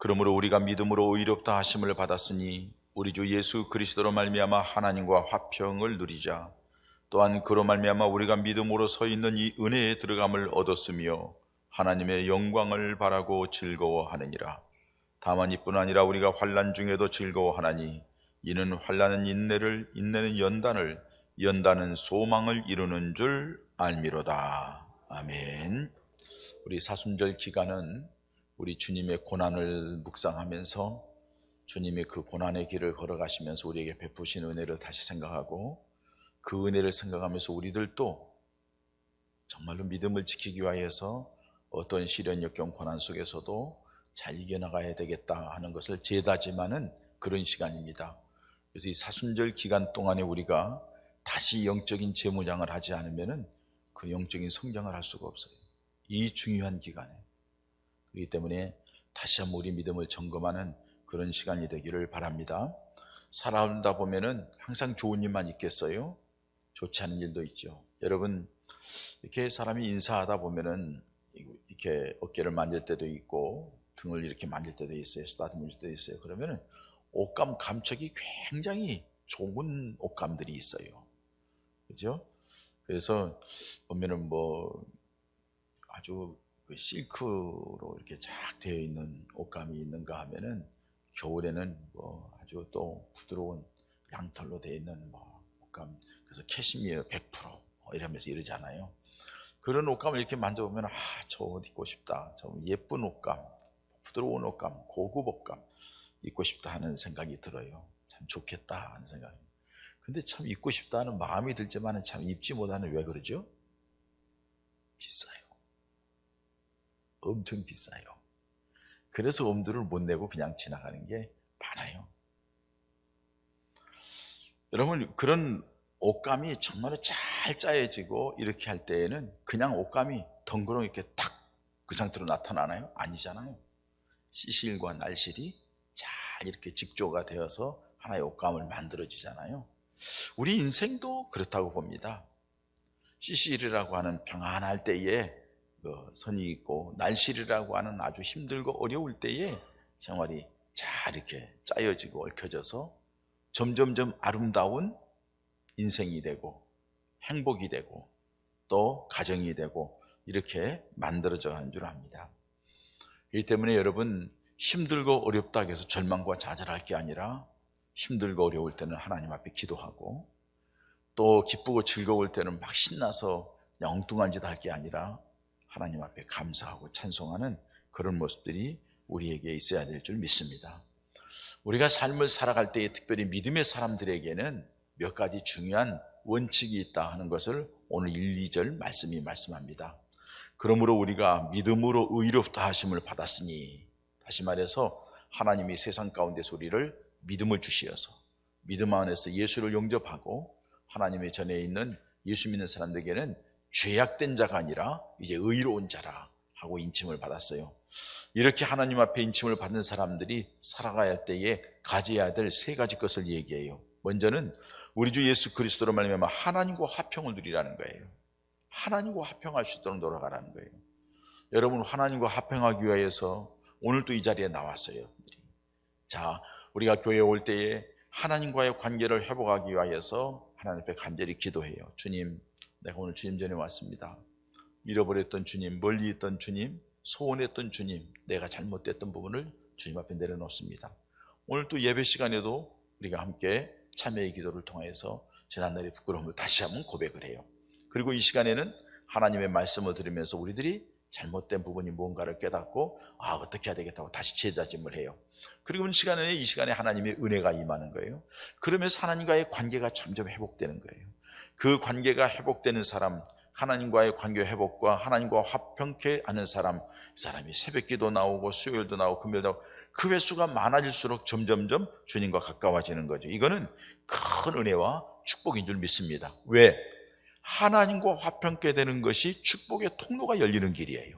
그러므로 우리가 믿음으로 의롭다 하심을 받았으니 우리 주 예수 그리스도로 말미암아 하나님과 화평을 누리자. 또한 그로 말미암아 우리가 믿음으로 서 있는 이 은혜에 들어감을 얻었으며 하나님의 영광을 바라고 즐거워하느니라. 다만 이뿐 아니라 우리가 환난 중에도 즐거워하나니 이는 환난은 인내를, 인내는 연단을, 연단은 소망을 이루는 줄 알미로다. 아멘. 우리 사순절 기간은 우리 주님의 고난을 묵상하면서 주님의 그 고난의 길을 걸어가시면서 우리에게 베푸신 은혜를 다시 생각하고 그 은혜를 생각하면서 우리들도 정말로 믿음을 지키기 위해서 어떤 시련, 역경, 고난 속에서도 잘 이겨나가야 되겠다 하는 것을 재다짐하는 그런 시간입니다. 그래서 이 사순절 기간 동안에 우리가 다시 영적인 재무장을 하지 않으면 그 영적인 성장을 할 수가 없어요. 이 중요한 기간에. 그렇기 때문에 다시 한번 우리 믿음을 점검하는 그런 시간이 되기를 바랍니다. 살아온다 보면은 항상 좋은 일만 있겠어요? 좋지 않은 일도 있죠. 여러분, 이렇게 사람이 인사하다 보면은 이렇게 어깨를 만질 때도 있고 등을 이렇게 만질 때도 있어요. 쓰다듬을 때도 있어요. 그러면은 옷감 감촉이 굉장히 좋은 옷감들이 있어요. 그죠? 그래서 보면은 아주 실크로 이렇게 쫙 되어 있는 옷감이 있는가 하면은 겨울에는 아주 또 부드러운 양털로 되어 있는 옷감, 그래서 캐시미어 100% 이러면서 이러잖아요. 그런 옷감을 이렇게 만져보면 저 옷 입고 싶다. 좀 예쁜 옷감, 부드러운 옷감, 고급 옷감 입고 싶다 하는 생각이 들어요. 참 좋겠다 하는 생각이. 근데 참 입고 싶다 하는 마음이 들지만 참 입지 못하는, 왜 그러죠? 비싸요. 엄청 비싸요. 그래서 엄두를 못 내고 그냥 지나가는 게 많아요. 여러분, 그런 옷감이 정말로 잘 짜여지고 이렇게 할 때에는 그냥 옷감이 덩그러 이렇게 탁 그 상태로 나타나나요? 아니잖아요. 시실과 날실이 잘 이렇게 직조가 되어서 하나의 옷감을 만들어지잖아요. 우리 인생도 그렇다고 봅니다. 시실이라고 하는 평안할 때에 선이 있고, 날실이라고 하는 아주 힘들고 어려울 때에 생활이 잘 이렇게 짜여지고 얽혀져서 점점점 아름다운 인생이 되고 행복이 되고 또 가정이 되고 이렇게 만들어져 간 줄 압니다. 그렇기 때문에 여러분, 힘들고 어렵다 해서 절망과 좌절할 게 아니라 힘들고 어려울 때는 하나님 앞에 기도하고, 또 기쁘고 즐거울 때는 막 신나서 그냥 엉뚱한 짓 할 게 아니라 하나님 앞에 감사하고 찬송하는 그런 모습들이 우리에게 있어야 될 줄 믿습니다. 우리가 삶을 살아갈 때에 특별히 믿음의 사람들에게는 몇 가지 중요한 원칙이 있다 하는 것을 오늘 1, 2절 말씀이 말씀합니다. 그러므로 우리가 믿음으로 의롭다 하심을 받았으니, 다시 말해서 하나님이 세상 가운데서 우리를 믿음을 주시어서 믿음 안에서 예수를 영접하고 하나님의 전에 있는 예수 믿는 사람들에게는 죄악된 자가 아니라 이제 의로운 자라 하고 인침을 받았어요. 이렇게 하나님 앞에 인침을 받은 사람들이 살아가야 할 때에 가져야 될 3가지 것을 얘기해요. 먼저는 우리 주 예수 그리스도로 말미암아 하나님과 화평을 누리라는 거예요. 하나님과 화평할 수 있도록 노력하라는 거예요. 여러분, 하나님과 화평하기 위해서 오늘 또 이 자리에 나왔어요. 자, 우리가 교회에 올 때에 하나님과의 관계를 회복하기 위해서 하나님 앞에 간절히 기도해요. 주님, 내가 오늘 주님 전에 왔습니다. 잃어버렸던 주님, 멀리 있던 주님, 소원했던 주님, 내가 잘못됐던 부분을 주님 앞에 내려놓습니다. 오늘 또 예배 시간에도 우리가 함께 참회의 기도를 통해서 지난날의 부끄러움을 다시 한번 고백을 해요. 그리고 이 시간에는 하나님의 말씀을 들으면서 우리들이 잘못된 부분이 뭔가를 깨닫고 어떻게 해야 되겠다고 다시 재다짐을 해요. 그리고 이 시간에 하나님의 은혜가 임하는 거예요. 그러면서 하나님과의 관계가 점점 회복되는 거예요. 그 관계가 회복되는 사람, 하나님과의 관계 회복과 하나님과 화평케 하는 사람, 이 사람이 새벽기도 나오고 수요일도 나오고 금요일도 나오고 그 횟수가 많아질수록 점점점 주님과 가까워지는 거죠. 이거는 큰 은혜와 축복인 줄 믿습니다. 왜? 하나님과 화평케 되는 것이 축복의 통로가 열리는 길이에요.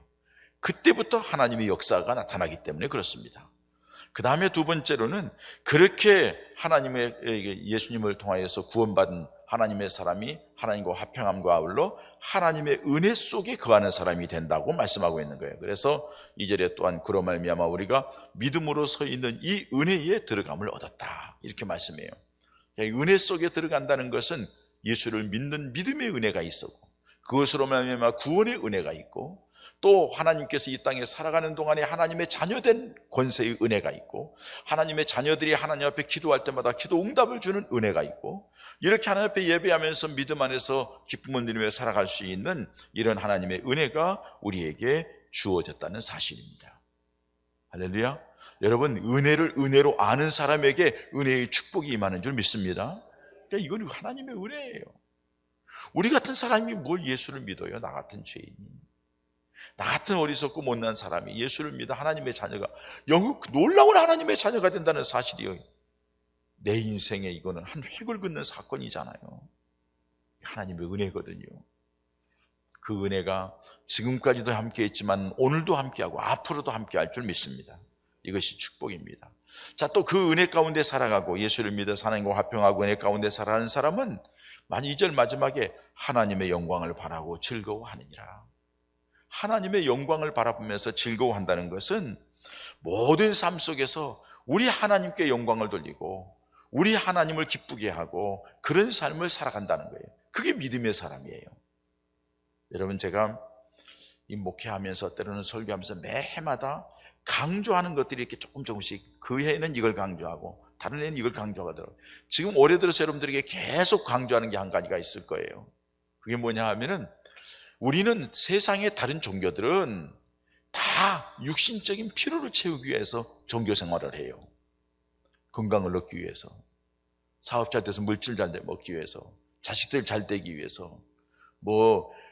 그때부터 하나님의 역사가 나타나기 때문에 그렇습니다. 그 다음에 2번째로는 그렇게 예수님을 통하여서 구원받은 하나님의 사람이 하나님과 화평함과 아울러 하나님의 은혜 속에 거하는 사람이 된다고 말씀하고 있는 거예요. 그래서 2절에 또한 그로 말미암아 우리가 믿음으로 서 있는 이 은혜에 들어감을 얻었다, 이렇게 말씀해요. 은혜 속에 들어간다는 것은 예수를 믿는 믿음의 은혜가 있었고, 그것으로 말미암아 구원의 은혜가 있고, 또 하나님께서 이 땅에 살아가는 동안에 하나님의 자녀된 권세의 은혜가 있고, 하나님의 자녀들이 하나님 앞에 기도할 때마다 기도 응답을 주는 은혜가 있고, 이렇게 하나님 앞에 예배하면서 믿음 안에서 기쁨을 누리며 살아갈 수 있는 이런 하나님의 은혜가 우리에게 주어졌다는 사실입니다. 할렐루야. 여러분, 은혜를 은혜로 아는 사람에게 은혜의 축복이 임하는 줄 믿습니다. 그러니까 이건 하나님의 은혜예요. 우리 같은 사람이 뭘 예수를 믿어요? 나 같은 죄인이, 나 같은 어리석고 못난 사람이 예수를 믿어 하나님의 자녀가, 놀라운 하나님의 자녀가 된다는 사실이요, 내 인생에 이거는 한 획을 긋는 사건이잖아요. 하나님의 은혜거든요. 그 은혜가 지금까지도 함께 했지만 오늘도 함께하고 앞으로도 함께할 줄 믿습니다. 이것이 축복입니다. 자, 또 그 은혜 가운데 살아가고 예수를 믿어 하나님과 화평하고 은혜 가운데 살아가는 사람은 2절 마지막에 하나님의 영광을 바라고 즐거워하느니라. 하나님의 영광을 바라보면서 즐거워한다는 것은 모든 삶 속에서 우리 하나님께 영광을 돌리고 우리 하나님을 기쁘게 하고 그런 삶을 살아간다는 거예요. 그게 믿음의 사람이에요. 여러분, 제가 이 목회하면서 때로는 설교하면서 매 해마다 강조하는 것들이 이렇게 조금씩, 그 해에는 이걸 강조하고 다른 해는 이걸 강조하더라고요. 지금 올해 들어서 여러분들에게 계속 강조하는 게 한 가지가 있을 거예요. 그게 뭐냐 하면은, 우리는 세상의 다른 종교들은 다 육신적인 필요를 채우기 위해서 종교 생활을 해요. 건강을 얻기 위해서, 사업자 돼서 물질 잘 먹기 위해서, 자식들 잘 되기 위해서,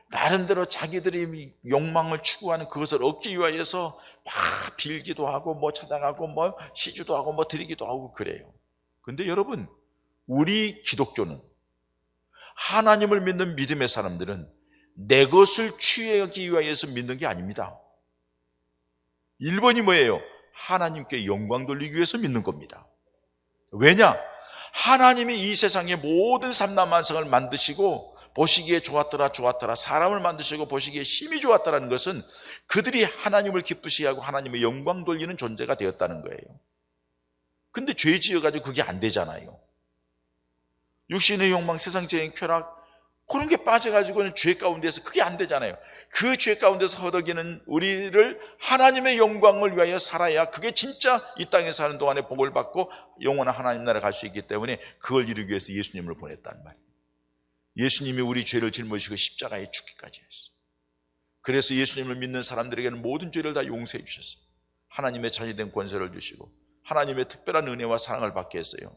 나름대로 자기들이 욕망을 추구하는 그것을 얻기 위해서 막 빌기도 하고 찾아가고 시주도 하고 드리기도 하고 그래요. 근데 여러분, 우리 기독교는, 하나님을 믿는 믿음의 사람들은 내 것을 취하기 위해서 믿는 게 아닙니다. 1번이 뭐예요? 하나님께 영광 돌리기 위해서 믿는 겁니다. 왜냐? 하나님이 이 세상의 모든 삼라만상을 만드시고 보시기에 좋았더라 사람을 만드시고 보시기에 심히 좋았다라는 것은 그들이 하나님을 기쁘시게 하고 하나님의 영광 돌리는 존재가 되었다는 거예요. 근데 죄 지어가지고 그게 안 되잖아요. 육신의 욕망, 세상적인 쾌락, 그런 게 빠져가지고는 죄 가운데서 그게 안 되잖아요. 그 죄 가운데서 허덕이는 우리를 하나님의 영광을 위하여 살아야 그게 진짜 이 땅에 사는 동안에 복을 받고 영원한 하나님 나라에 갈 수 있기 때문에 그걸 이루기 위해서 예수님을 보냈단 말이에요. 예수님이 우리 죄를 짊어지고 십자가에 죽기까지 했어요. 그래서 예수님을 믿는 사람들에게는 모든 죄를 다 용서해 주셨어요. 하나님의 자녀된 권세를 주시고 하나님의 특별한 은혜와 사랑을 받게 했어요.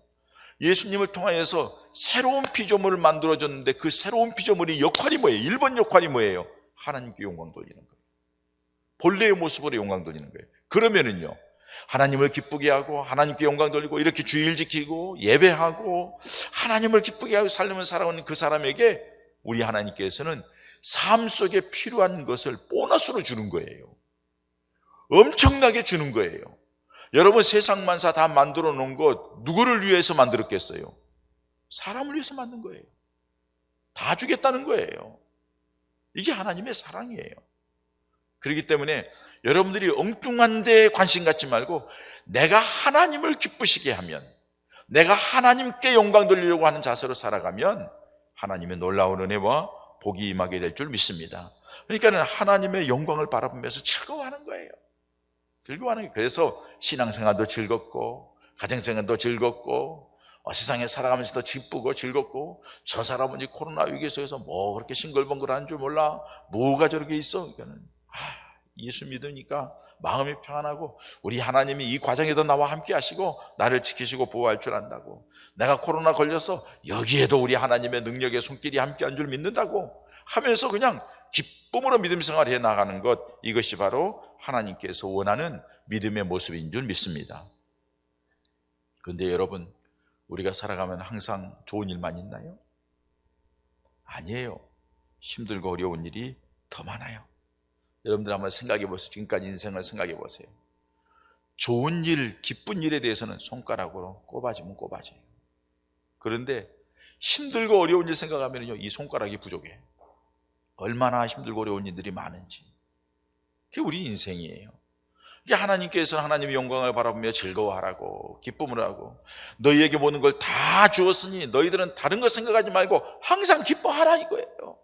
예수님을 통하여서 새로운 피조물을 만들어줬는데 그 새로운 피조물의 역할이 뭐예요? 1번 역할이 뭐예요? 하나님께 영광 돌리는 거예요. 본래의 모습으로 영광 돌리는 거예요. 그러면은요, 하나님을 기쁘게 하고 하나님께 영광 돌리고 이렇게 주일 지키고 예배하고 하나님을 기쁘게 하고 살려면 살아오는 그 사람에게 우리 하나님께서는 삶 속에 필요한 것을 보너스로 주는 거예요. 엄청나게 주는 거예요. 여러분, 세상 만사 다 만들어 놓은 것 누구를 위해서 만들었겠어요? 사람을 위해서 만든 거예요. 다 주겠다는 거예요. 이게 하나님의 사랑이에요. 그렇기 때문에 여러분들이 엉뚱한 데 관심 갖지 말고 내가 하나님을 기쁘시게 하면, 내가 하나님께 영광 돌리려고 하는 자세로 살아가면 하나님의 놀라운 은혜와 복이 임하게 될 줄 믿습니다. 그러니까 하나님의 영광을 바라보면서 즐거워하는 거예요. 즐거워하는 거예요. 그래서 신앙생활도 즐겁고 가정생활도 즐겁고 세상에 살아가면서도 기쁘고 즐겁고, 저 사람은 이 코로나 위기 속에서 그렇게 싱글벙글한 줄 몰라, 뭐가 저렇게 있어. 그러니까는 예수 믿으니까 마음이 평안하고 우리 하나님이 이 과정에도 나와 함께 하시고 나를 지키시고 보호할 줄 안다고, 내가 코로나 걸려서 여기에도 우리 하나님의 능력의 손길이 함께 한 줄 믿는다고 하면서 그냥 기쁨으로 믿음 생활을 해 나가는 것, 이것이 바로 하나님께서 원하는 믿음의 모습인 줄 믿습니다. 그런데 여러분, 우리가 살아가면 항상 좋은 일만 있나요? 아니에요. 힘들고 어려운 일이 더 많아요. 여러분들 한번 생각해 보세요. 지금까지 인생을 생각해 보세요. 좋은 일, 기쁜 일에 대해서는 손가락으로 꼽아주면 꼽아져요. 그런데 힘들고 어려운 일 생각하면요, 이 손가락이 부족해. 얼마나 힘들고 어려운 일들이 많은지. 그게 우리 인생이에요. 이게 하나님께서 하나님의 영광을 바라보며 즐거워하라고, 기쁨을 하고, 너희에게 모든 걸 다 주었으니 너희들은 다른 것 생각하지 말고 항상 기뻐하라 이거예요.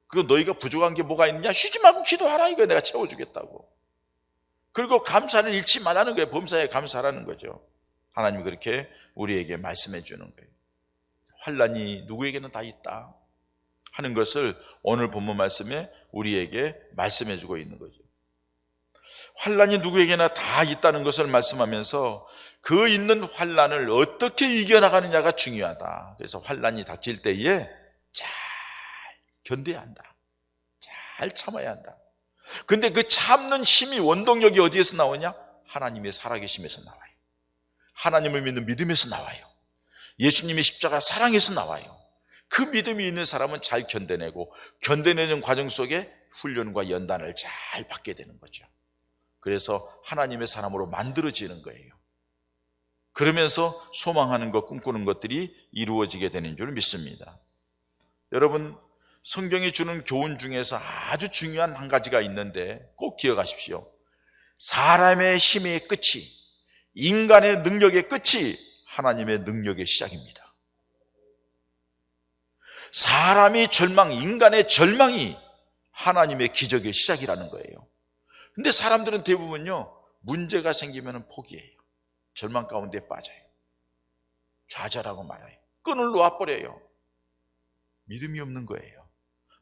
그리고 너희가 부족한 게 뭐가 있느냐? 쉬지 말고 기도하라 이거예요. 내가 채워주겠다고. 그리고 감사를 잃지 말라는 거예요. 범사에 감사하라는 거죠. 하나님이 그렇게 우리에게 말씀해 주는 거예요. 환난이 누구에게는 다 있다 하는 것을 오늘 본문 말씀에 우리에게 말씀해 주고 있는 거죠. 환난이 누구에게나 다 있다는 것을 말씀하면서 그 있는 환난을 어떻게 이겨나가느냐가 중요하다. 그래서 환난이 닥칠 때에 잘 견뎌야 한다. 잘 참아야 한다. 근데 그 참는 힘이, 원동력이 어디에서 나오냐? 하나님의 살아계심에서 나와요. 하나님을 믿는 믿음에서 나와요. 예수님의 십자가 사랑에서 나와요. 그 믿음이 있는 사람은 잘 견뎌내고, 견뎌내는 과정 속에 훈련과 연단을 잘 받게 되는 거죠. 그래서 하나님의 사람으로 만들어지는 거예요. 그러면서 소망하는 것, 꿈꾸는 것들이 이루어지게 되는 줄 믿습니다. 여러분, 성경이 주는 교훈 중에서 아주 중요한 한 가지가 있는데 꼭 기억하십시오. 사람의 힘의 끝이, 인간의 능력의 끝이 하나님의 능력의 시작입니다. 사람이 절망, 인간의 절망이 하나님의 기적의 시작이라는 거예요. 근데 사람들은 대부분요, 문제가 생기면 포기해요. 절망 가운데 빠져요. 좌절하고 말아요. 끈을 놓아버려요. 믿음이 없는 거예요.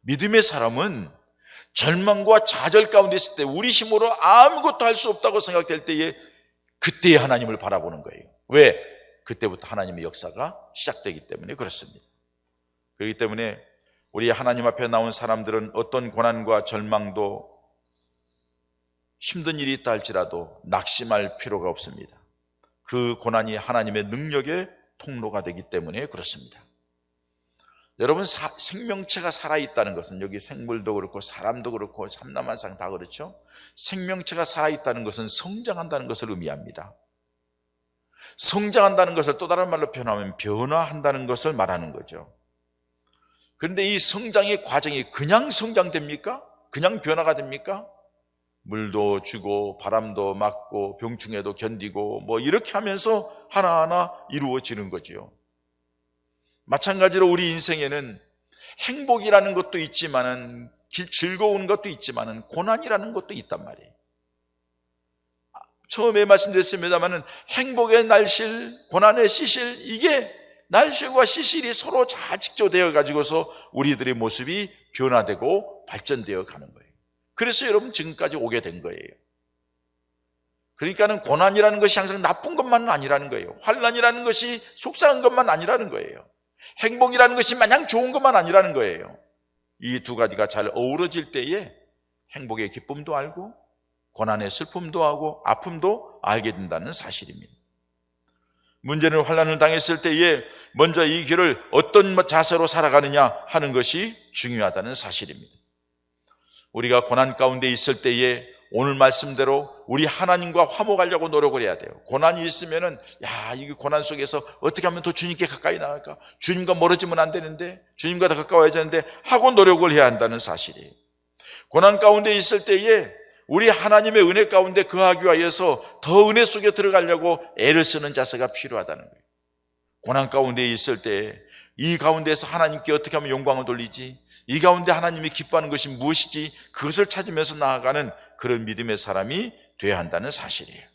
믿음의 사람은 절망과 좌절 가운데 있을 때, 우리 힘으로 아무것도 할 수 없다고 생각될 때에 그때의 하나님을 바라보는 거예요. 왜? 그때부터 하나님의 역사가 시작되기 때문에 그렇습니다. 그렇기 때문에 우리 하나님 앞에 나온 사람들은 어떤 고난과 절망도, 힘든 일이 있다 할지라도 낙심할 필요가 없습니다. 그 고난이 하나님의 능력의 통로가 되기 때문에 그렇습니다. 여러분, 생명체가 살아있다는 것은, 여기 생물도 그렇고 사람도 그렇고 삼라만상 다 그렇죠. 생명체가 살아있다는 것은 성장한다는 것을 의미합니다. 성장한다는 것을 또 다른 말로 표현하면 변화한다는 것을 말하는 거죠. 그런데 이 성장의 과정이 그냥 성장됩니까? 그냥 변화가 됩니까? 물도 주고 바람도 맞고 병충해도 견디고 뭐 이렇게 하면서 하나하나 이루어지는 거지요. 마찬가지로 우리 인생에는 행복이라는 것도 있지만은, 즐거운 것도 있지만은 고난이라는 것도 있단 말이에요. 처음에 말씀드렸습니다만은 행복의 날실, 고난의 시실, 이게 날실과 시실이 서로 잘 직조되어 가지고서 우리들의 모습이 변화되고 발전되어 가는 거예요. 그래서 여러분 지금까지 오게 된 거예요. 그러니까는 고난이라는 것이 항상 나쁜 것만은 아니라는 거예요. 환난이라는 것이 속상한 것만 아니라는 거예요. 행복이라는 것이 마냥 좋은 것만 아니라는 거예요. 이 두 가지가 잘 어우러질 때에 행복의 기쁨도 알고 고난의 슬픔도 하고 아픔도 알게 된다는 사실입니다. 문제는 환난을 당했을 때에 먼저 이 길을 어떤 자세로 살아가느냐 하는 것이 중요하다는 사실입니다. 우리가 고난 가운데 있을 때에 오늘 말씀대로 우리 하나님과 화목하려고 노력을 해야 돼요. 고난이 있으면은, 이 고난 속에서 어떻게 하면 더 주님께 가까이 나갈까? 주님과 멀어지면 안 되는데, 주님과 더 가까워야 되는데 하고 노력을 해야 한다는 사실이에요. 고난 가운데 있을 때에 우리 하나님의 은혜 가운데 거하기 위해서 더 은혜 속에 들어가려고 애를 쓰는 자세가 필요하다는 거예요. 고난 가운데 있을 때 이 가운데서 하나님께 어떻게 하면 영광을 돌리지? 이 가운데 하나님이 기뻐하는 것이 무엇이지? 그것을 찾으면서 나아가는 그런 믿음의 사람이 되어야 한다는 사실이에요.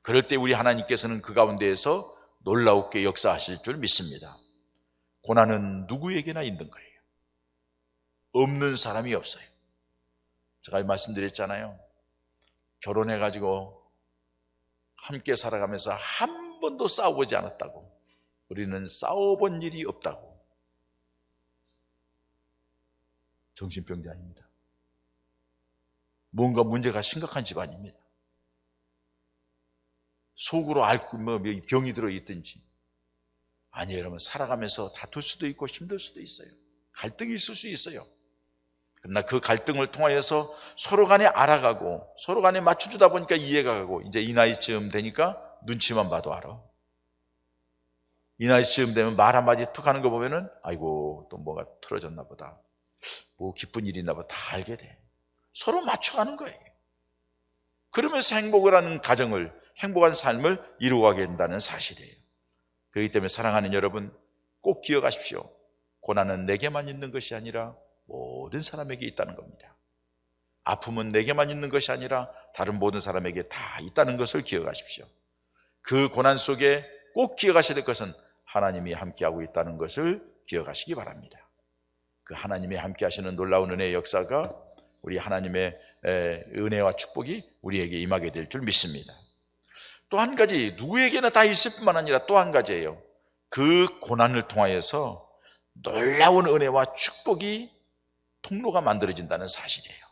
그럴 때 우리 하나님께서는 그 가운데에서 놀라우게 역사하실 줄 믿습니다. 고난은 누구에게나 있는 거예요. 없는 사람이 없어요. 제가 말씀드렸잖아요. 결혼해가지고 함께 살아가면서 한 번도 싸워보지 않았다고. 우리는 싸워본 일이 없다고. 정신병자입니다. 뭔가 문제가 심각한 집안입니다. 속으로 앓고 병이 들어있든지. 아니에요, 여러분. 살아가면서 다툴 수도 있고 힘들 수도 있어요. 갈등이 있을 수 있어요. 그러나 그 갈등을 통하여서 서로 간에 알아가고 서로 간에 맞춰주다 보니까 이해가 가고, 이제 이 나이쯤 되니까 눈치만 봐도 알아. 이 나이쯤 되면 말 한마디 툭 하는 거 보면은 아이고 또 뭐가 틀어졌나 보다. 뭐 기쁜 일이 있나 봐. 다 알게 돼. 서로 맞춰가는 거예요. 그러면서 행복을 하는 가정을, 행복한 삶을 이루어가게 된다는 사실이에요. 그렇기 때문에 사랑하는 여러분, 꼭 기억하십시오. 고난은 내게만 있는 것이 아니라 모든 사람에게 있다는 겁니다. 아픔은 내게만 있는 것이 아니라 다른 모든 사람에게 다 있다는 것을 기억하십시오. 그 고난 속에 꼭 기억하셔야 될 것은 하나님이 함께하고 있다는 것을 기억하시기 바랍니다. 그 하나님이 함께하시는 놀라운 은혜의 역사가 우리 하나님의 은혜와 축복이 우리에게 임하게 될 줄 믿습니다. 또 한 가지, 누구에게나 다 있을 뿐만 아니라 또 한 가지예요. 그 고난을 통하여서 놀라운 은혜와 축복이 통로가 만들어진다는 사실이에요.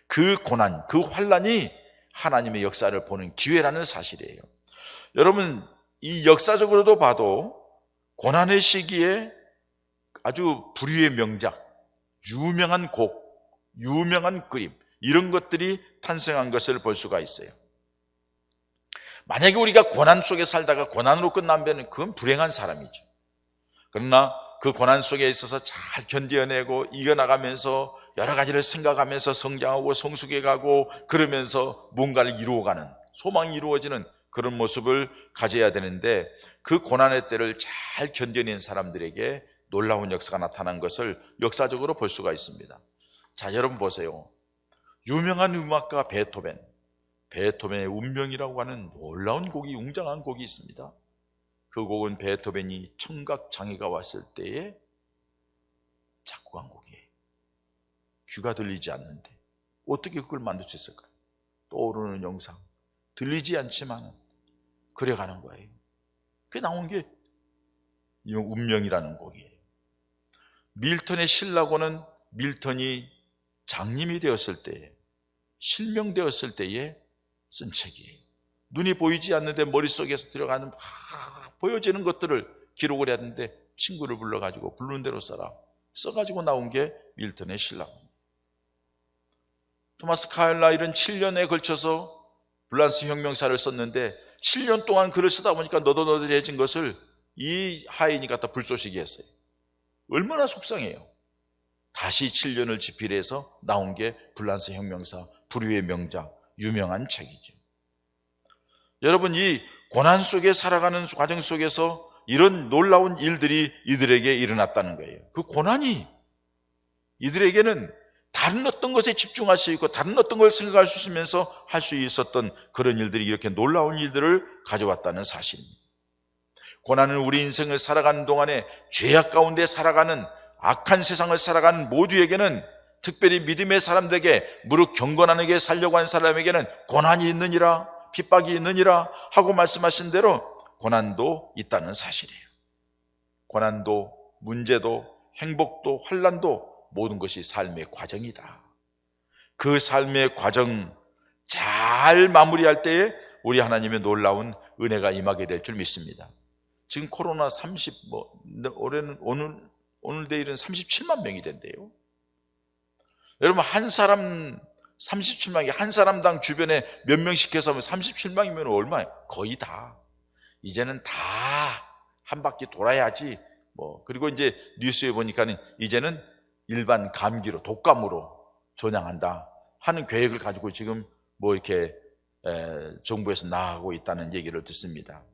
그 고난, 그 환난이 하나님의 역사를 보는 기회라는 사실이에요. 여러분, 이 역사적으로도 봐도 고난의 시기에 아주 불후의 명작, 유명한 곡, 유명한 그림, 이런 것들이 탄생한 것을 볼 수가 있어요. 만약에 우리가 고난 속에 살다가 고난으로 끝나면 그건 불행한 사람이죠. 그러나 그 고난 속에 있어서 잘 견뎌내고 이겨나가면서 여러 가지를 생각하면서 성장하고 성숙해가고 그러면서 뭔가를 이루어가는, 소망이 이루어지는 그런 모습을 가져야 되는데, 그 고난의 때를 잘 견뎌낸 사람들에게 놀라운 역사가 나타난 것을 역사적으로 볼 수가 있습니다. 자, 여러분 보세요. 유명한 음악가 베토벤의 운명이라고 하는 놀라운 곡이, 웅장한 곡이 있습니다. 그 곡은 베토벤이 청각장애가 왔을 때에 작곡한 곡이에요. 귀가 들리지 않는데 어떻게 그걸 만들 수 있을까요? 떠오르는 영상, 들리지 않지만 그래가는 거예요. 그게 나온 게 이 운명이라는 곡이에요. 밀턴의 시라고는 밀턴이 장님이 되었을 때에, 실명되었을 때에 쓴 책이에요. 눈이 보이지 않는데 머릿속에서 들어가는 막 보여지는 것들을 기록을 해야 하는데 친구를 불러가지고 부르는 대로 써가지고 나온 게 밀턴의 시라고. 토마스 카일라일은 7년에 걸쳐서 불란스 혁명사를 썼는데 7년 동안 글을 쓰다 보니까 너덜너덜해진 것을 이 하인이 갖다 불쏘시게 했어요. 얼마나 속상해요. 다시 7년을 집필해서 나온 게 불란스 혁명사, 불후의 명작, 유명한 책이죠. 여러분, 이 고난 속에 살아가는 과정 속에서 이런 놀라운 일들이 이들에게 일어났다는 거예요. 그 고난이 이들에게는 다른 어떤 것에 집중할 수 있고 다른 어떤 걸 생각할 수 있으면서 할 수 있었던 그런 일들이 이렇게 놀라운 일들을 가져왔다는 사실입니다. 고난은 우리 인생을 살아가는 동안에 죄악 가운데 살아가는, 악한 세상을 살아가는 모두에게는, 특별히 믿음의 사람들에게, 무릇 경건하게 살려고 하는 사람에게는 고난이 있느니라, 핍박이 있느니라 하고 말씀하신 대로 고난도 있다는 사실이에요. 고난도, 문제도, 행복도, 환난도 모든 것이 삶의 과정이다. 그 삶의 과정 잘 마무리할 때에 우리 하나님의 놀라운 은혜가 임하게 될 줄 믿습니다. 지금 코로나 올해는 오늘 내일은 37만 명이 된대요. 여러분, 한 사람 37만이 한 사람당 주변에 몇 명씩 해서 37만이면 얼마예요? 거의 다. 이제는 다 한 바퀴 돌아야지. 그리고 이제 뉴스에 보니까는 이제는 일반 감기로, 독감으로 전향한다 하는 계획을 가지고 지금 이렇게 정부에서 나가고 있다는 얘기를 듣습니다.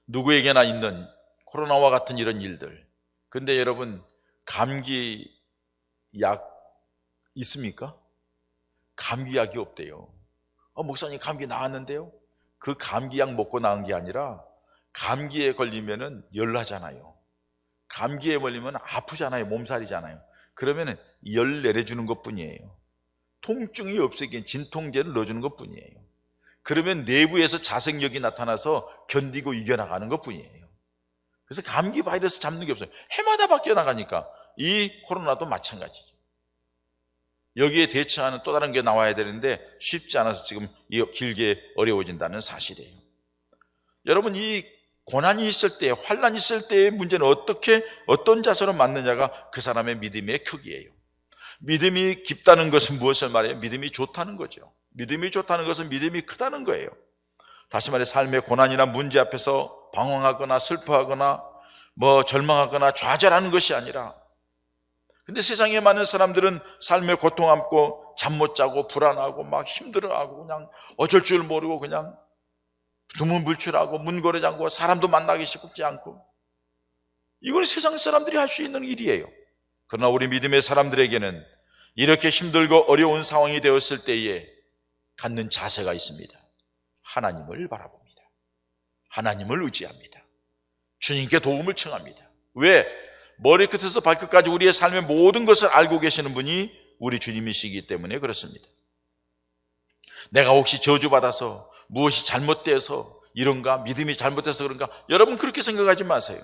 누구에게나 있는 코로나와 같은 이런 일들. 근데 여러분, 감기 약 있습니까? 감기약이 없대요. 목사님, 감기 나았는데요? 그 감기약 먹고 나은 게 아니라 감기에 걸리면은 열나잖아요. 감기에 걸리면 아프잖아요. 몸살이잖아요. 그러면 열 내려주는 것 뿐이에요. 통증이 없애긴 진통제를 넣어주는 것 뿐이에요. 그러면 내부에서 자생력이 나타나서 견디고 이겨나가는 것 뿐이에요. 그래서 감기 바이러스 잡는 게 없어요. 해마다 바뀌어 나가니까 이 코로나도 마찬가지죠. 여기에 대처하는 또 다른 게 나와야 되는데 쉽지 않아서 지금 길게 어려워진다는 사실이에요. 여러분, 이 고난이 있을 때, 환난이 있을 때의 문제는 어떤 자세로 맞느냐가 그 사람의 믿음의 크기예요. 믿음이 깊다는 것은 무엇을 말해요? 믿음이 좋다는 거죠. 믿음이 좋다는 것은 믿음이 크다는 거예요. 다시 말해, 삶의 고난이나 문제 앞에서 방황하거나 슬퍼하거나 절망하거나 좌절하는 것이 아니라 근데 세상에 많은 사람들은 삶에 고통 안고 잠 못 자고 불안하고 막 힘들어하고 그냥 어쩔 줄 모르고 그냥 두문불출하고 문고리 잠고 사람도 만나기 싶지 않고, 이건 세상 사람들이 할 수 있는 일이에요. 그러나 우리 믿음의 사람들에게는 이렇게 힘들고 어려운 상황이 되었을 때에 갖는 자세가 있습니다. 하나님을 바라봅니다. 하나님을 의지합니다. 주님께 도움을 청합니다. 왜? 머리끝에서 발끝까지 우리의 삶의 모든 것을 알고 계시는 분이 우리 주님이시기 때문에 그렇습니다. 내가 혹시 저주받아서 무엇이 잘못돼서 이런가, 믿음이 잘못돼서 그런가, 여러분 그렇게 생각하지 마세요.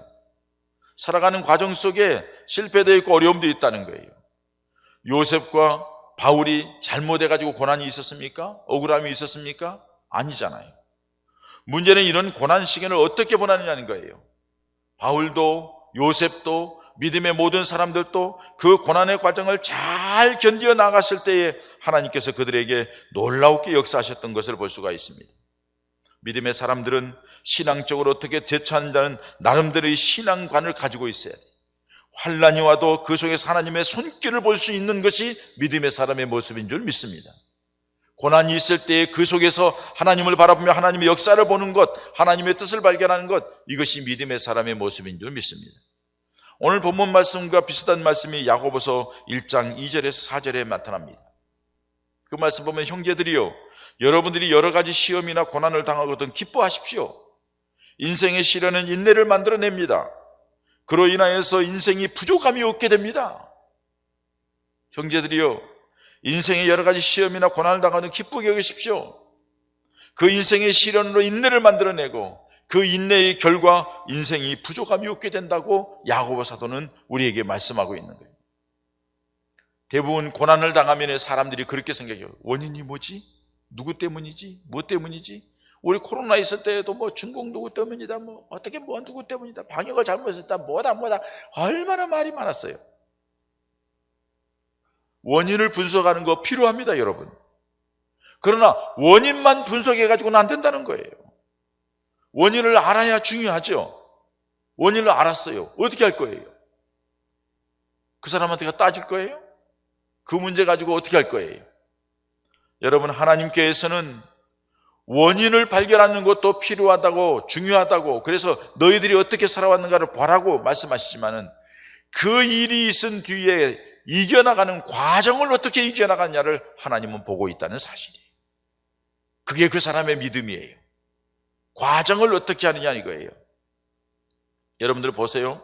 살아가는 과정 속에 실패도 있고 어려움도 있다는 거예요. 요셉과 바울이 잘못해가지고 고난이 있었습니까? 억울함이 있었습니까? 아니잖아요. 문제는 이런 고난 시간을 어떻게 보내느냐는 거예요. 바울도 요셉도 믿음의 모든 사람들도 그 고난의 과정을 잘 견뎌 나갔을 때에 하나님께서 그들에게 놀라우게 역사하셨던 것을 볼 수가 있습니다. 믿음의 사람들은 신앙적으로 어떻게 대처한다는 나름대로의 신앙관을 가지고 있어야 돼요. 환난이 와도 그 속에서 하나님의 손길을 볼 수 있는 것이 믿음의 사람의 모습인 줄 믿습니다. 고난이 있을 때 그 속에서 하나님을 바라보며 하나님의 역사를 보는 것, 하나님의 뜻을 발견하는 것, 이것이 믿음의 사람의 모습인 줄 믿습니다. 오늘 본문 말씀과 비슷한 말씀이 야고보서 1장 2절에서 4절에 나타납니다. 그 말씀 보면 형제들이요, 여러분들이 여러 가지 시험이나 고난을 당하거든 기뻐하십시오. 인생의 시련은 인내를 만들어냅니다. 그로 인하여서 인생이 부족함이 없게 됩니다. 형제들이요, 인생의 여러 가지 시험이나 고난을 당하는 기쁘게 여기십시오. 그 인생의 시련으로 인내를 만들어내고 그 인내의 결과 인생이 부족함이 없게 된다고 야고보 사도는 우리에게 말씀하고 있는 거예요. 대부분 고난을 당하면 사람들이 그렇게 생각해요. 원인이 뭐지? 누구 때문이지? 뭐 때문이지? 우리 코로나 있을 때에도 뭐 중국 누구 때문이다, 뭐 어떻게 뭐 누구 때문이다, 방역을 잘못했다, 뭐다 얼마나 말이 많았어요. 원인을 분석하는 거 필요합니다, 여러분. 그러나 원인만 분석해가지고는 안 된다는 거예요. 원인을 알아야 중요하죠. 원인을 알았어요. 어떻게 할 거예요? 그 사람한테 따질 거예요? 그 문제 가지고 어떻게 할 거예요? 여러분, 하나님께서는 원인을 발견하는 것도 필요하다고, 중요하다고, 그래서 너희들이 어떻게 살아왔는가를 보라고 말씀하시지만은 그 일이 있은 뒤에 이겨나가는 과정을 어떻게 이겨나가느냐를 하나님은 보고 있다는 사실이에요. 그게 그 사람의 믿음이에요. 과정을 어떻게 하느냐 이거예요. 여러분들 보세요.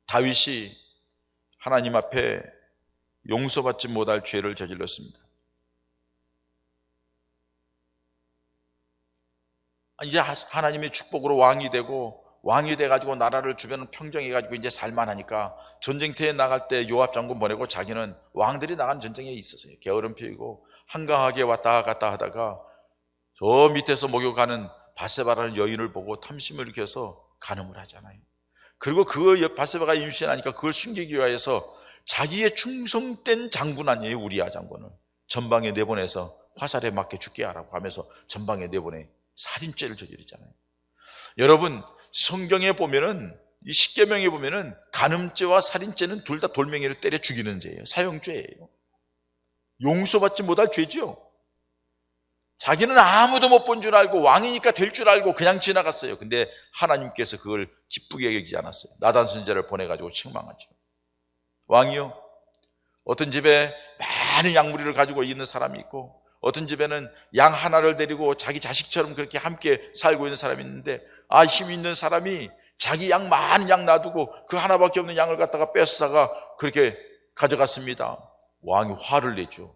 다윗이 하나님 앞에 용서받지 못할 죄를 저질렀습니다. 이제 하나님의 축복으로 왕이 되고, 왕이 돼가지고 나라를 주변은 평정해가지고 이제 살만하니까 전쟁터에 나갈 때 요압 장군 보내고 자기는 왕들이 나간 전쟁에 있었어요. 게으름 피우고 한가하게 왔다 갔다 하다가 저 밑에서 목욕하는 바세바라는 여인을 보고 탐심을 일으켜서 간음을 하잖아요. 그리고 그 바세바가 임신하니까 그걸 숨기기 위해서 자기의 충성된 장군 아니에요, 우리야 장군을 전방에 내보내서 화살에 맞게 죽게 하라고 하면서 전방에 내보내 살인죄를 저지르잖아요. 여러분, 성경에 보면은, 이 십계명에 보면은 간음죄와 살인죄는 둘 다 돌멩이로 때려 죽이는 죄예요. 사형죄예요. 용서받지 못할 죄죠. 자기는 아무도 못 본 줄 알고 왕이니까 될 줄 알고 그냥 지나갔어요. 근데 하나님께서 그걸 기쁘게 여기지 않았어요. 나단 선지자를 보내가지고 책망하죠. 왕이요, 어떤 집에 많은 양무리를 가지고 있는 사람이 있고, 어떤 집에는 양 하나를 데리고 자기 자식처럼 그렇게 함께 살고 있는 사람이 있는데, 힘 있는 사람이 자기 양 많은 양 놔두고 그 하나밖에 없는 양을 갖다가 뺏어다가 그렇게 가져갔습니다. 왕이 화를 내죠.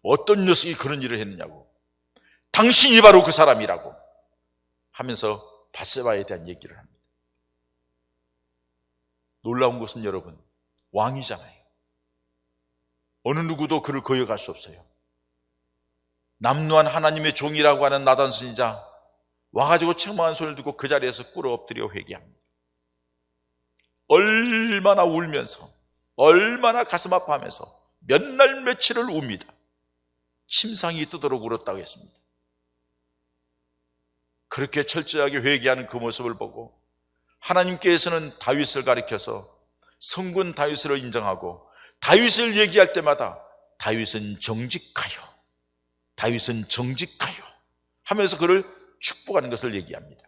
어떤 녀석이 그런 일을 했느냐고, 당신이 바로 그 사람이라고 하면서 바세바에 대한 얘기를 합니다. 놀라운 것은 여러분, 왕이잖아요. 어느 누구도 그를 거역할 수 없어요. 남루한 하나님의 종이라고 하는 나단 선지자 와가지고 책망한 소리를 듣고 그 자리에서 꿇어 엎드려 회개합니다. 얼마나 울면서, 얼마나 가슴 아파하면서 몇 날 며칠을 웁니다. 침상이 뜨도록 울었다고 했습니다. 그렇게 철저하게 회개하는 그 모습을 보고 하나님께서는 다윗을 가리켜서 성군 다윗을 인정하고 다윗을 얘기할 때마다 다윗은 정직하여, 다윗은 정직하여 하면서 그를 축복하는 것을 얘기합니다.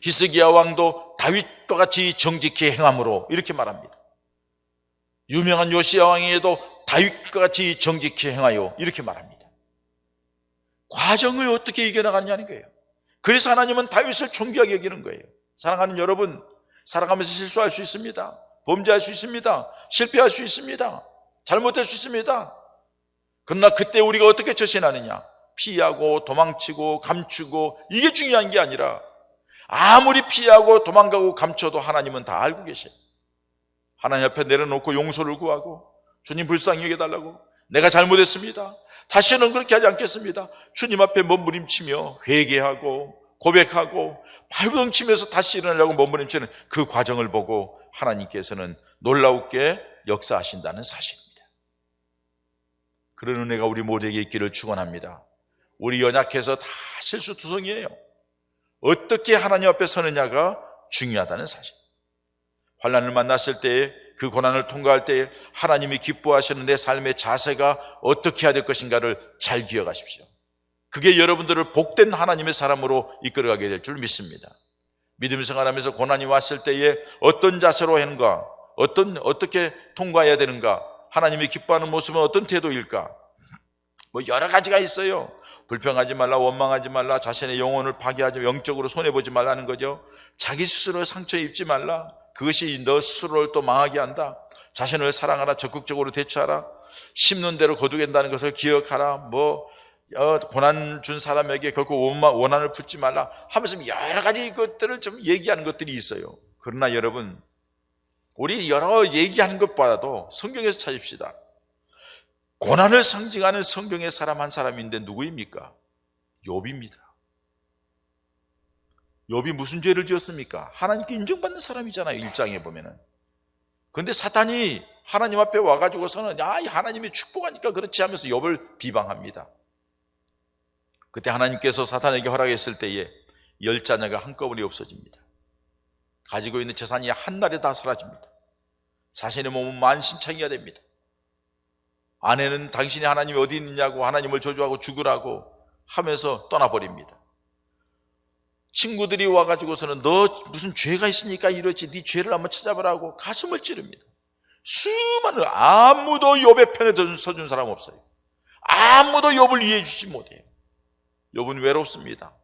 히스기야 왕도 다윗과 같이 정직히 행함으로 이렇게 말합니다. 유명한 요시야 왕에도 다윗과 같이 정직히 행하여 이렇게 말합니다. 과정을 어떻게 이겨나가느냐는 거예요. 그래서 하나님은 다윗을 존귀하게 여기는 거예요. 사랑하는 여러분, 살아가면서 실수할 수 있습니다. 범죄할 수 있습니다. 실패할 수 있습니다. 잘못할 수 있습니다. 그러나 그때 우리가 어떻게 처신하느냐, 피하고 도망치고 감추고 이게 중요한 게 아니라 아무리 피하고 도망가고 감춰도 하나님은 다 알고 계셔요. 하나님 앞에 내려놓고 용서를 구하고, 주님 불쌍히 여겨달라고, 내가 잘못했습니다, 다시는 그렇게 하지 않겠습니다, 주님 앞에 몸부림치며 회개하고 고백하고 발버둥치면서 다시 일어나려고 몸부림치는 그 과정을 보고 하나님께서는 놀라우게 역사하신다는 사실입니다. 그런 은혜가 우리 모두에게 있기를 축원합니다. 우리 연약해서 다 실수투성이에요. 어떻게 하나님 앞에 서느냐가 중요하다는 사실. 환난을 만났을 때에, 그 고난을 통과할 때에 하나님이 기뻐하시는 내 삶의 자세가 어떻게 해야 될 것인가를 잘 기억하십시오. 그게 여러분들을 복된 하나님의 사람으로 이끌어가게 될 줄 믿습니다. 믿음 생활하면서 고난이 왔을 때에 어떤 자세로 하는가, 어떻게 통과해야 되는가, 하나님이 기뻐하는 모습은 어떤 태도일까, 뭐 여러 가지가 있어요. 불평하지 말라, 원망하지 말라, 자신의 영혼을 파괴하지, 영적으로 손해보지 말라는 거죠. 자기 스스로 상처 입지 말라, 그것이 너 스스로를 또 망하게 한다. 자신을 사랑하라, 적극적으로 대처하라, 심는 대로 거두겠다는 것을 기억하라, 고난 준 사람에게 결코 원한을 품지 말라 하면서 여러 가지 것들을 좀 얘기하는 것들이 있어요. 그러나 여러분, 우리 여러 얘기하는 것보다도 성경에서 찾읍시다. 고난을 상징하는 성경의 사람 한 사람인데 누구입니까? 욥입니다. 욥이 무슨 죄를 지었습니까? 하나님께 인정받는 사람이잖아요, 1장에 보면은. 그런데 사탄이 하나님 앞에 와가지고서는 하나님이 축복하니까 그렇지 하면서 욥을 비방합니다. 그때 하나님께서 사탄에게 허락했을 때에 10자녀가 한꺼번에 없어집니다. 가지고 있는 재산이 한날에 다 사라집니다. 자신의 몸은 만신창이가 됩니다. 아내는 당신이 하나님이 어디 있느냐고 하나님을 저주하고 죽으라고 하면서 떠나버립니다. 친구들이 와가지고서는 너 무슨 죄가 있으니까 이러지, 네 죄를 한번 찾아보라고 가슴을 찌릅니다. 수많은, 아무도 욥의 편에 서준 사람 없어요. 아무도 욥을 이해해 주지 못해요. 욥은 외롭습니다.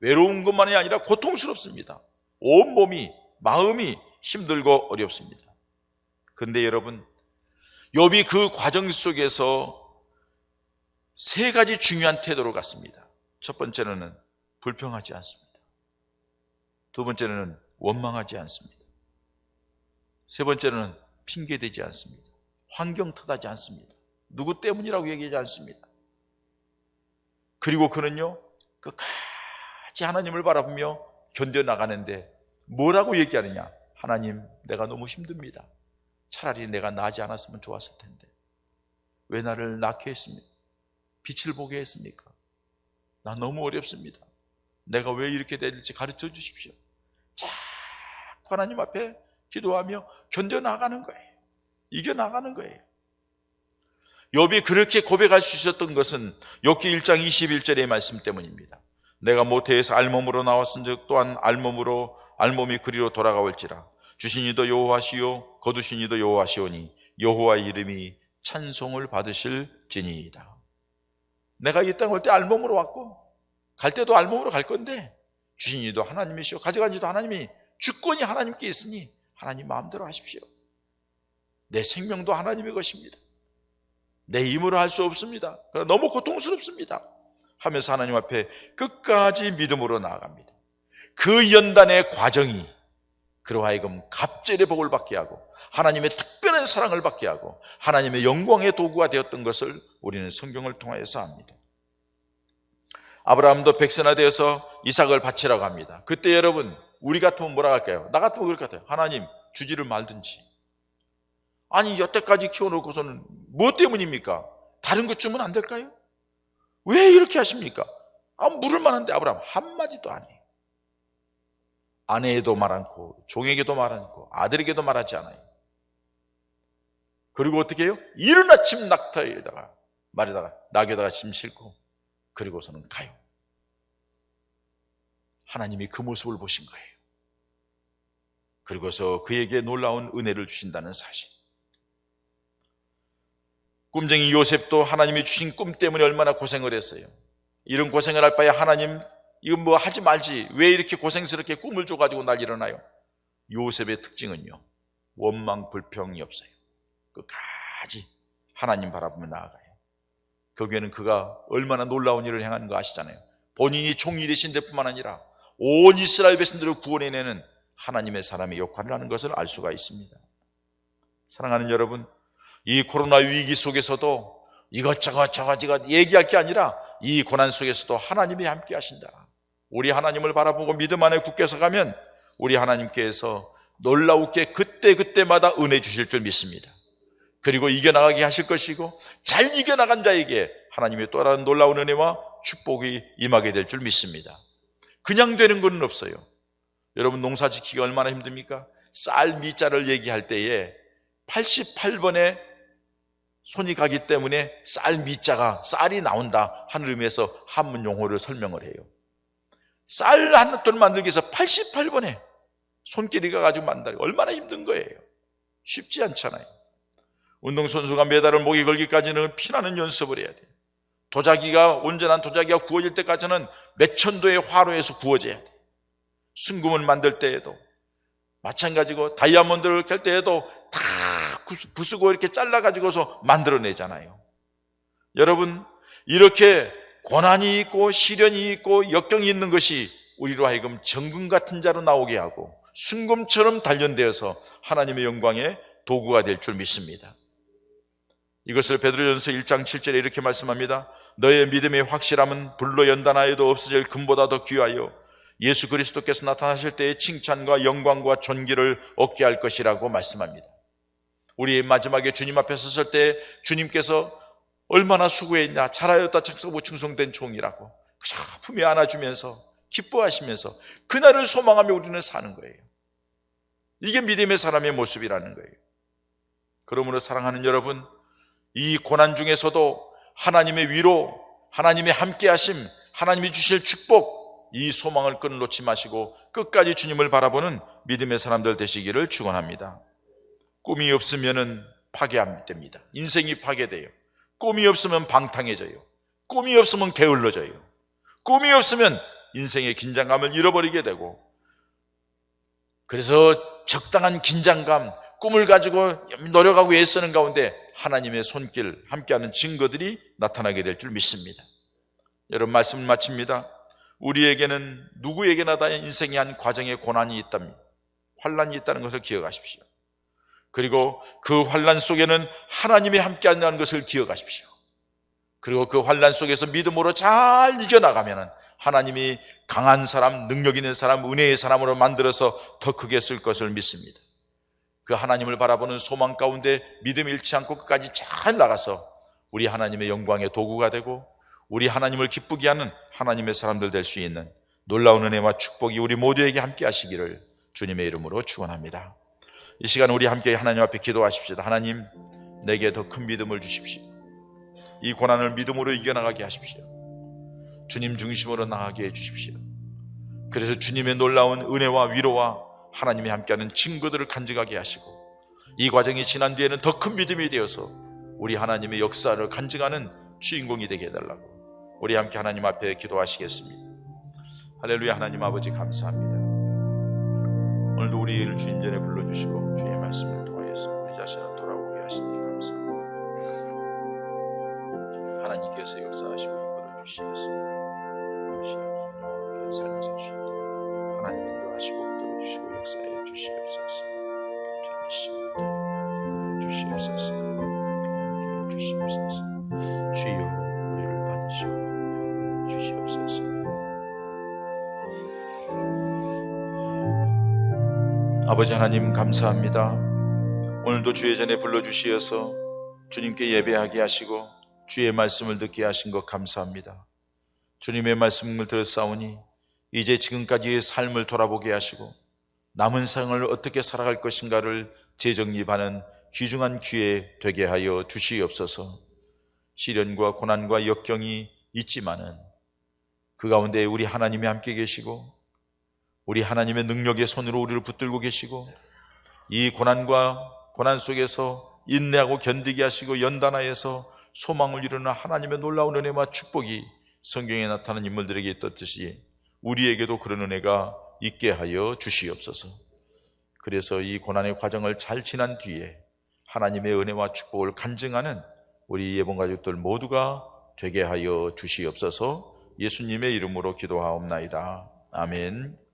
외로운 것만이 아니라 고통스럽습니다. 온몸이, 마음이 힘들고 어렵습니다. 그런데 여러분, 욥이 그 과정 속에서 세 가지 중요한 태도로 갔습니다. 첫 번째는 불평하지 않습니다. 두 번째는 원망하지 않습니다. 세 번째는 핑계대지 않습니다. 환경 탓하지 않습니다. 누구 때문이라고 얘기하지 않습니다. 그리고 그는요, 끝까지 하나님을 바라보며 견뎌나가는데 뭐라고 얘기하느냐? 하나님, 내가 너무 힘듭니다. 차라리 내가 나지 않았으면 좋았을 텐데 왜 나를 낳게 했습니까? 빛을 보게 했습니까? 나 너무 어렵습니다. 내가 왜 이렇게 될지 가르쳐 주십시오. 자꾸 하나님 앞에 기도하며 견뎌나가는 거예요. 이겨나가는 거예요. 욥이 그렇게 고백할 수 있었던 것은 욥기 1장 21절의 말씀 때문입니다. 내가 모태에서 알몸으로 나왔은즉 또한 알몸이 그리로 돌아가올지라. 주신 이도 여호와시요 거두신 이도 여호와시오니 여호와의 이름이 찬송을 받으실지니이다. 내가 이 땅 올 때 알몸으로 왔고 갈 때도 알몸으로 갈 건데 주신 이도 하나님이시오, 가져간 이도 하나님이, 주권이 하나님께 있으니 하나님 마음대로 하십시오. 내 생명도 하나님의 것입니다. 내 힘으로 할 수 없습니다. 그러나 너무 고통스럽습니다 하면서 하나님 앞에 끝까지 믿음으로 나아갑니다. 그 연단의 과정이 그로 하여금 갑절의 복을 받게 하고 하나님의 특별한 사랑을 받게 하고 하나님의 영광의 도구가 되었던 것을 우리는 성경을 통하여서 압니다. 아브라함도 백세나되어서 이삭을 바치라고 합니다. 그때 여러분, 우리 같으면 뭐라 할까요? 나 같으면 그럴 것 같아요. 하나님, 주지를 말든지. 아니, 여태까지 키워놓고서는 뭐 때문입니까? 다른 것 주면 안 될까요? 왜 이렇게 하십니까? 물을 만한데 아브라함 한마디도 안 해요. 아내에도 말 않고 종에게도 말 않고 아들에게도 말하지 않아요. 그리고 어떻게 해요? 이른 아침 낙에다가 짐 싣고 그리고서는 가요. 하나님이 그 모습을 보신 거예요. 그리고서 그에게 놀라운 은혜를 주신다는 사실. 꿈쟁이 요셉도 하나님이 주신 꿈 때문에 얼마나 고생을 했어요. 이런 고생을 할 바에 하나님 이건 뭐 하지 말지 왜 이렇게 고생스럽게 꿈을 줘가지고 날 일어나요? 요셉의 특징은요, 원망 불평이 없어요. 끝까지 하나님 바라보며 나아가요. 결국에는 그가 얼마나 놀라운 일을 행하는 거 아시잖아요. 본인이 종이 되신 데뿐만 아니라 온 이스라엘 백성들을 구원해내는 하나님의 사람의 역할을 하는 것을 알 수가 있습니다. 사랑하는 여러분, 이 코로나 위기 속에서도 이것저것 얘기할 게 아니라 이 고난 속에서도 하나님이 함께 하신다. 우리 하나님을 바라보고 믿음 안에 굳게 서가면 우리 하나님께서 놀라우게 그때마다 은혜 주실 줄 믿습니다. 그리고 이겨나가게 하실 것이고 잘 이겨나간 자에게 하나님의 또 다른 놀라운 은혜와 축복이 임하게 될 줄 믿습니다. 그냥 되는 건 없어요. 여러분, 농사 짓기가 얼마나 힘듭니까? 쌀 미자를 얘기할 때에 88번에 손이 가기 때문에 쌀 미자가 쌀이 나온다 하는 의미에서 한문 용어를 설명을 해요. 쌀 한 톨 만들기 위해서 88번에 손길이 가가지고 만들기 얼마나 힘든 거예요. 쉽지 않잖아요. 운동선수가 메달을 목에 걸기까지는 피나는 연습을 해야 돼요. 온전한 도자기가 구워질 때까지는 몇천 도의 화로에서 구워져야 돼요. 순금을 만들 때에도 마찬가지고 다이아몬드를 캘 때에도 다 부수고 이렇게 잘라가지고서 만들어내잖아요. 여러분, 이렇게 고난이 있고 시련이 있고 역경이 있는 것이 우리로 하여금 정금 같은 자로 나오게 하고 순금처럼 단련되어서 하나님의 영광의 도구가 될 줄 믿습니다. 이것을 베드로전서 1장 7절에 이렇게 말씀합니다. 너의 믿음의 확실함은 불로 연단하여도 없어질 금보다 더 귀하여 예수 그리스도께서 나타나실 때의 칭찬과 영광과 존귀를 얻게 할 것이라고 말씀합니다. 우리 마지막에 주님 앞에 섰을 때 주님께서 얼마나 수고했냐, 잘하였다 착하고 충성된 종이라고 그저 품에 안아주면서 기뻐하시면서 그날을 소망하며 우리는 사는 거예요. 이게 믿음의 사람의 모습이라는 거예요. 그러므로 사랑하는 여러분, 이 고난 중에서도 하나님의 위로, 하나님의 함께하심, 하나님이 주실 축복, 이 소망을 끊어놓지 마시고 끝까지 주님을 바라보는 믿음의 사람들 되시기를 축원합니다. 꿈이 없으면 파괴됩니다. 인생이 파괴돼요. 꿈이 없으면 방탕해져요. 꿈이 없으면 게을러져요. 꿈이 없으면 인생의 긴장감을 잃어버리게 되고, 그래서 적당한 긴장감, 꿈을 가지고 노력하고 애쓰는 가운데 하나님의 손길, 함께하는 증거들이 나타나게 될 줄 믿습니다. 여러분, 말씀을 마칩니다. 우리에게는 누구에게나 다 인생의 한 과정에 고난이 있답니다. 환난이 있다는 것을 기억하십시오. 그리고 그 환난 속에는 하나님이 함께한다는 것을 기억하십시오. 그리고 그 환난 속에서 믿음으로 잘 이겨나가면 하나님이 강한 사람, 능력 있는 사람, 은혜의 사람으로 만들어서 더 크게 쓸 것을 믿습니다. 그 하나님을 바라보는 소망 가운데 믿음 잃지 않고 끝까지 잘 나가서 우리 하나님의 영광의 도구가 되고 우리 하나님을 기쁘게 하는 하나님의 사람들 될 수 있는 놀라운 은혜와 축복이 우리 모두에게 함께 하시기를 주님의 이름으로 축원합니다. 이 시간 우리 함께 하나님 앞에 기도하십시다. 하나님, 내게 더 큰 믿음을 주십시오. 이 고난을 믿음으로 이겨나가게 하십시오. 주님 중심으로 나가게 해주십시오. 그래서 주님의 놀라운 은혜와 위로와 하나님이 함께하는 증거들을 간직하게 하시고 이 과정이 지난 뒤에는 더 큰 믿음이 되어서 우리 하나님의 역사를 간증하는 주인공이 되게 해달라고 우리 함께 하나님 앞에 기도하시겠습니다. 할렐루야. 하나님 아버지 감사합니다. 오늘도 우리를 주님 전에 불러주시고 주의 말씀을 통하여서 우리 자신을 돌아오게 하시니 감사합니다. 하나님께서 역사하시고 이끌어 주시겠습니다. 삶을 사주시고 하나님 인도하시고 이끌어 주시고 역사해 주시옵소서. 주님이십니다. 이끌어 주시옵소서. 함께 주시옵소서. 주여 우리를 받으시고 주시옵소서. 아버지 하나님 감사합니다. 오늘도 주의 전에 불러주시어서 주님께 예배하게 하시고 주의 말씀을 듣게 하신 것 감사합니다. 주님의 말씀을 들었사오니 이제 지금까지의 삶을 돌아보게 하시고 남은 생을 어떻게 살아갈 것인가를 재정립하는 귀중한 기회 되게 하여 주시옵소서. 시련과 고난과 역경이 있지만은 그 가운데 우리 하나님이 함께 계시고 우리 하나님의 능력의 손으로 우리를 붙들고 계시고 이 고난 속에서 인내하고 견디게 하시고 연단하여서 소망을 이루는 하나님의 놀라운 은혜와 축복이 성경에 나타난 인물들에게 있듯이 우리에게도 그런 은혜가 있게 하여 주시옵소서. 그래서 이 고난의 과정을 잘 지난 뒤에 하나님의 은혜와 축복을 간증하는 우리 예봉가족들 모두가 되게 하여 주시옵소서. 예수님의 이름으로 기도하옵나이다. 아멘.